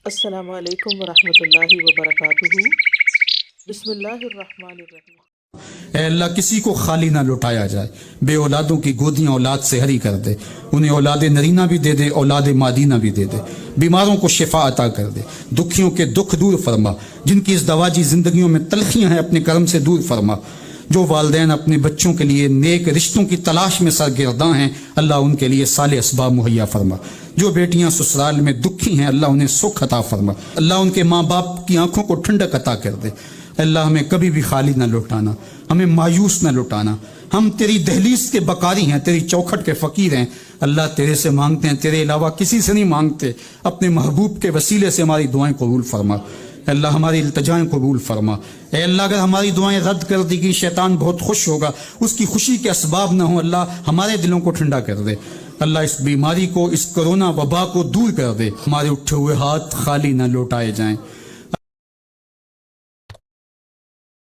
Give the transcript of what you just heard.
السلام علیکم ورحمۃ اللہ وبرکاتہ۔ بسم اللہ الرحمن الرحیم۔ اے اللہ کسی کو خالی نہ لوٹایا جائے، بے اولادوں کی گودیاں اولاد سے ہری کر دے، انہیں اولاد نرینہ بھی دے دے، اولاد مادینہ بھی دے دے، بیماروں کو شفا عطا کر دے، دکھیوں کے دکھ دور فرما، جن کی اس دواجی زندگیوں میں تلخیاں ہیں اپنے کرم سے دور فرما، جو والدین اپنے بچوں کے لیے نیک رشتوں کی تلاش میں سرگرداں ہیں اللہ ان کے لیے صالح اسباب مہیا فرما، جو بیٹیاں سسرال میں دکھی ہیں اللہ انہیں سکھ عطا فرما، اللہ ان کے ماں باپ کی آنکھوں کو ٹھنڈک عطا کر دے۔ اللہ ہمیں کبھی بھی خالی نہ لوٹانا، ہمیں مایوس نہ لوٹانا، ہم تیری دہلیز کے بکاری ہیں، تیری چوکھٹ کے فقیر ہیں، اللہ تیرے سے مانگتے ہیں، تیرے علاوہ کسی سے نہیں مانگتے، اپنے محبوب کے وسیلے سے ہماری دعائیں قبول فرما، اے اللہ ہماری التجائیں قبول فرما، اے اللہ اگر ہماری دعائیں رد کر دی گئی شیطان بہت خوش ہوگا، اس کی خوشی کے اسباب نہ ہوں، اللہ ہمارے دلوں کو ٹھنڈا کر دے، اللہ اس بیماری کو، اس کرونا وبا کو دور کر دے، ہمارے اٹھے ہوئے ہاتھ خالی نہ لوٹائے جائیں۔